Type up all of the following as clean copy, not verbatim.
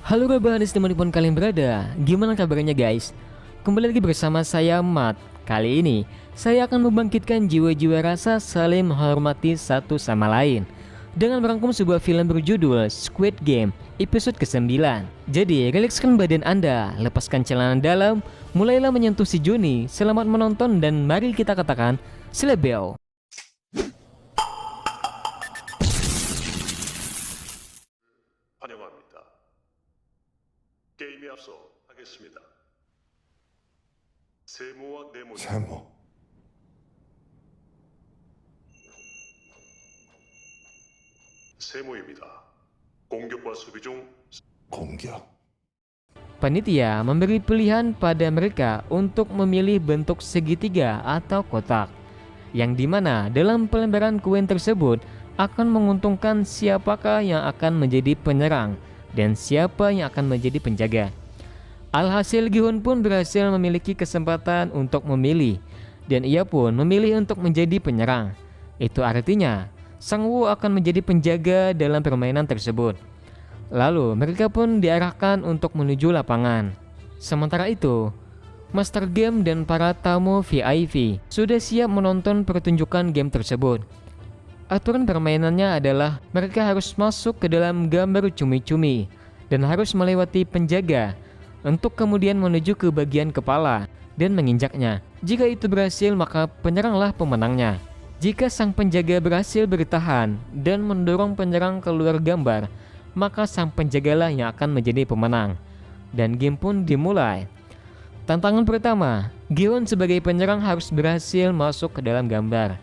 Halo Rebahanis dimanapun kalian berada, gimana kabarnya guys? Kembali lagi bersama saya Mat. Kali ini saya akan membangkitkan jiwa-jiwa rasa saling menghormati satu sama lain dengan merangkum sebuah film berjudul Squid Game episode ke-9. Jadi rilekskan badan anda, lepaskan celana dalam, mulailah menyentuh si Juni. Selamat menonton dan mari kita katakan Slebeo. 환영합니다. 게임에 앞서 하겠습니다. 세모와 네모 세모. 세모입니다. 공격과 수비 중 공격. Panitia memberi pilihan pada mereka untuk memilih bentuk segitiga atau kotak, yang dimana dalam pelembaran koin tersebut akan menguntungkan siapakah yang akan menjadi penyerang dan siapa yang akan menjadi penjaga. Alhasil Gi-hun pun berhasil memiliki kesempatan untuk memilih, dan ia pun memilih untuk menjadi penyerang. Itu artinya Sang-woo akan menjadi penjaga dalam permainan tersebut. Lalu mereka pun diarahkan untuk menuju lapangan. Sementara itu, Master Game dan para tamu VIP sudah siap menonton pertunjukan game tersebut. Aturan permainannya adalah mereka harus masuk ke dalam gambar cumi-cumi dan harus melewati penjaga untuk kemudian menuju ke bagian kepala dan menginjaknya. Jika itu berhasil, maka penyeranglah pemenangnya. Jika sang penjaga berhasil bertahan dan mendorong penyerang keluar gambar, maka sang penjagalah yang akan menjadi pemenang. Dan game pun dimulai. Tantangan pertama, Gi-hun sebagai penyerang harus berhasil masuk ke dalam gambar.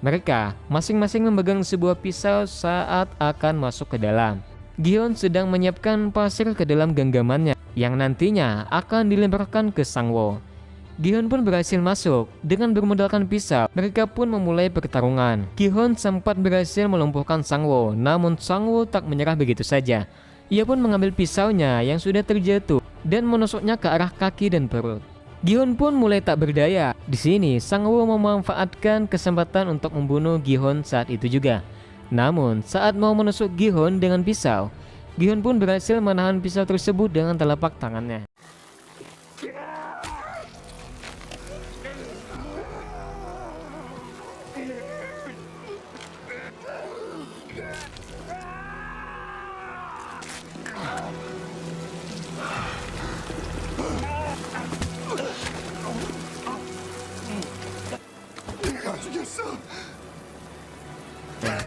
Mereka masing-masing memegang sebuah pisau saat akan masuk ke dalam. Gi-hun sedang menyiapkan pasir ke dalam genggamannya yang nantinya akan dilemparkan ke Sang-woo. Gi-hun pun berhasil masuk dengan bermodalkan pisau. Mereka pun memulai pertarungan. Gi-hun sempat berhasil melumpuhkan Sang-woo, namun Sang-woo tak menyerah begitu saja. Ia pun mengambil pisaunya yang sudah terjatuh dan menusuknya ke arah kaki dan perut. Gi-hun pun mulai tak berdaya. Di sini Sang-woo memanfaatkan kesempatan untuk membunuh Gi-hun saat itu juga. Namun saat mau menusuk Gi-hun dengan pisau, Gi-hun pun berhasil menahan pisau tersebut dengan telapak tangannya.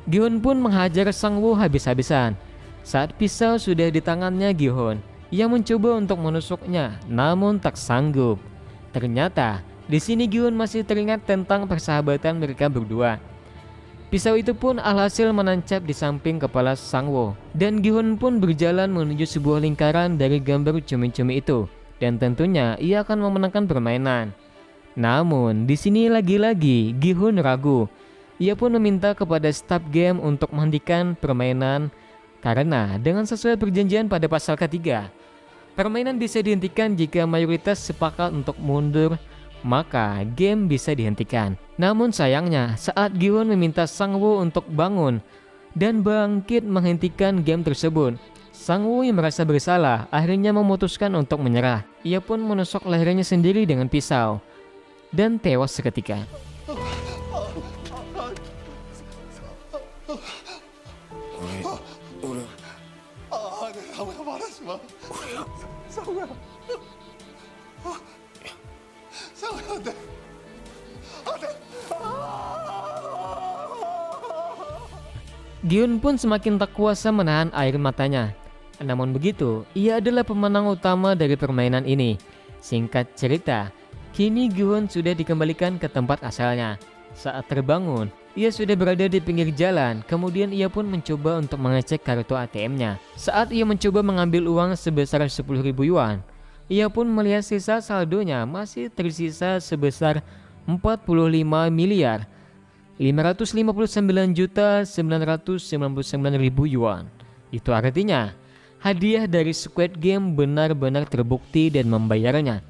Gi-hun pun menghajar Sang-woo habis-habisan. Saat pisau sudah di tangannya Gi-hun, ia mencoba untuk menusuknya, namun tak sanggup. Ternyata di sini Gi-hun masih teringat tentang persahabatan mereka berdua. Pisau itu pun alhasil menancap di samping kepala Sang-woo, dan Gi-hun pun berjalan menuju sebuah lingkaran dari gambar cumi-cumi itu, dan tentunya ia akan memenangkan permainan. Namun di sini lagi-lagi Gi-hun ragu. Ia pun meminta kepada staf game untuk menghentikan permainan karena dengan sesuai perjanjian pada pasal ketiga, permainan bisa dihentikan jika mayoritas sepakat untuk mundur, maka game bisa dihentikan. Namun sayangnya saat Gi-hun meminta Sang-woo untuk bangun dan bangkit menghentikan game tersebut, Sang-woo yang merasa bersalah akhirnya memutuskan untuk menyerah. Ia pun menusuk lehernya sendiri dengan pisau dan tewas seketika. 상우야 말하지 마. 상우야. 상우야 안 돼. 안 돼. Gi-hun pun semakin tak kuasa menahan air matanya. Namun begitu, ia adalah pemenang utama dari permainan ini. Singkat cerita, kini Gi-hun sudah dikembalikan ke tempat asalnya. Saat terbangun, ia sudah berada di pinggir jalan. Kemudian ia pun mencoba untuk mengecek kartu ATM-nya. Saat ia mencoba mengambil uang sebesar 10.000 yuan, ia pun melihat sisa saldonya masih tersisa sebesar 45.559.999.000 yuan. Itu artinya hadiah dari Squid Game benar-benar terbukti dan membayarnya.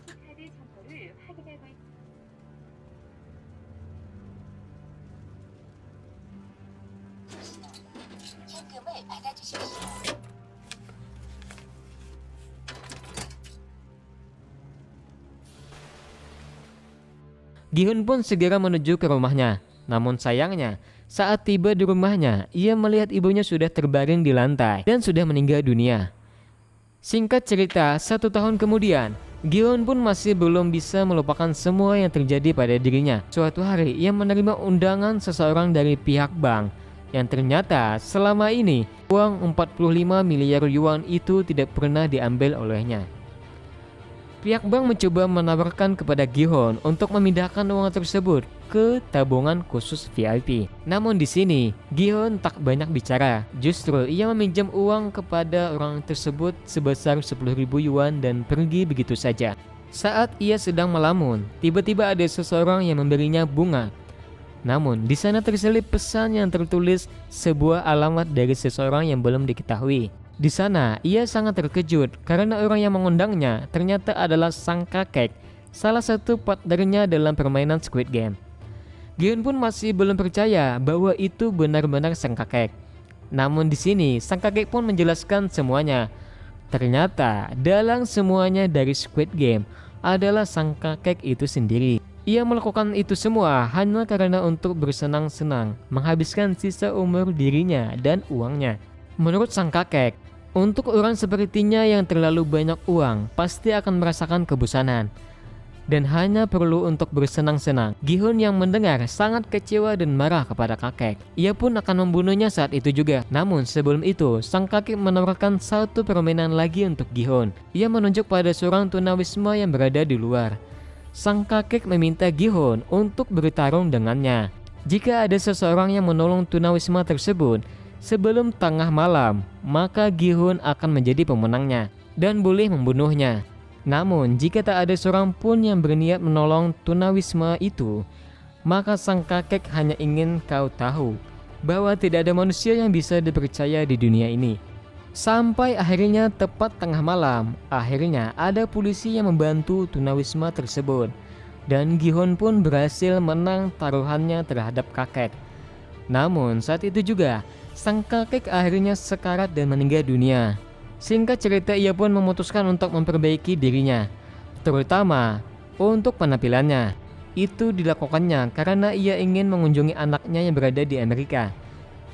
키카드 정보를 확인하고 있습니다. 현금을 받아주십시오. Gi-hun pun segera menuju ke rumahnya. Namun sayangnya, saat tiba di rumahnya, ia melihat ibunya sudah terbaring di lantai dan sudah meninggal dunia. Singkat cerita, 1 tahun kemudian, Gi-hun pun masih belum bisa melupakan semua yang terjadi pada dirinya. Suatu hari, ia menerima undangan seseorang dari pihak bank, yang ternyata selama ini uang 45 miliar yuan itu tidak pernah diambil olehnya. Pihak bank mencoba menawarkan kepada Gi-hun untuk memindahkan uang tersebut ke tabungan khusus VIP. Namun di sini Gi-hun tak banyak bicara. Justru ia meminjam uang kepada orang tersebut sebesar 10.000 yuan dan pergi begitu saja. Saat ia sedang melamun, tiba-tiba ada seseorang yang memberinya bunga. Namun di sana terselip pesan yang tertulis sebuah alamat dari seseorang yang belum diketahui. Di sana ia sangat terkejut karena orang yang mengundangnya ternyata adalah sang kakek, salah satu partnernya dalam permainan Squid Game. Gi-hun pun masih belum percaya bahwa itu benar-benar sang kakek. Namun di sini sang kakek pun menjelaskan semuanya. Ternyata dalang semuanya dari Squid Game adalah sang kakek itu sendiri. Ia melakukan itu semua hanya karena untuk bersenang-senang, menghabiskan sisa umur dirinya dan uangnya. Menurut sang kakek, untuk orang sepertinya yang terlalu banyak uang pasti akan merasakan kebosanan dan hanya perlu untuk bersenang-senang. Gi-hun yang mendengar sangat kecewa dan marah kepada kakek. Ia pun akan membunuhnya saat itu juga. Namun sebelum itu, sang kakek menawarkan satu permainan lagi untuk Gi-hun. Ia menunjuk pada seorang tunawisma yang berada di luar. Sang kakek meminta Gi-hun untuk bertarung dengannya. Jika ada seseorang yang menolong tunawisma tersebut sebelum tengah malam, maka Gi-hun akan menjadi pemenangnya dan boleh membunuhnya. Namun jika tak ada seorang pun yang berniat menolong tunawisma itu, maka sang kakek hanya ingin kau tahu bahwa tidak ada manusia yang bisa dipercaya di dunia ini. Sampai akhirnya tepat tengah malam, akhirnya ada polisi yang membantu tunawisma tersebut, dan Gi-hun pun berhasil menang taruhannya terhadap kakek. Namun saat itu juga sang kakek akhirnya sekarat dan meninggal dunia. Singkat cerita, ia pun memutuskan untuk memperbaiki dirinya, terutama untuk penampilannya. Itu dilakukannya karena ia ingin mengunjungi anaknya yang berada di Amerika.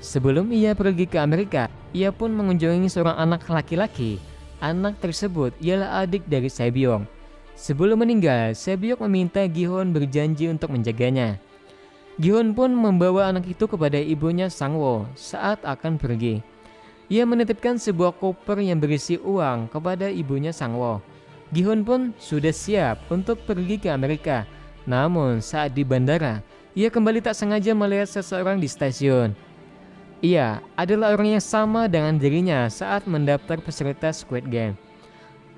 Sebelum ia pergi ke Amerika, ia pun mengunjungi seorang anak laki-laki. Anak tersebut ialah adik dari Sae-byung. Sebelum meninggal, Sae-byung meminta Gi-hun berjanji untuk menjaganya. Gi-hun pun membawa anak itu kepada ibunya Sang-woo saat akan pergi. Ia menitipkan sebuah koper yang berisi uang kepada ibunya Sang-woo. Gi-hun pun sudah siap untuk pergi ke Amerika. Namun saat di bandara, ia kembali tak sengaja melihat seseorang di stasiun. Ia adalah orang yang sama dengan dirinya saat mendaftar peserta Squid Game.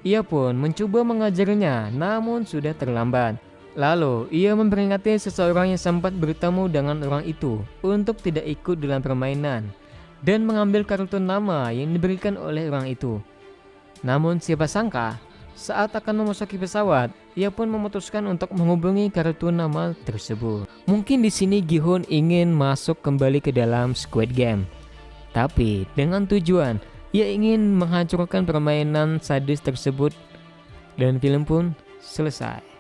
Ia pun mencoba mengajarnya, namun sudah terlambat. Lalu ia memperingati seseorang yang sempat bertemu dengan orang itu untuk tidak ikut dalam permainan dan mengambil kartu nama yang diberikan oleh orang itu. Namun siapa sangka saat akan memasuki pesawat, ia pun memutuskan untuk menghubungi kartu nama tersebut. Mungkin di sini Gi-hun ingin masuk kembali ke dalam Squid Game, tapi dengan tujuan ia ingin menghancurkan permainan sadis tersebut, dan film pun selesai.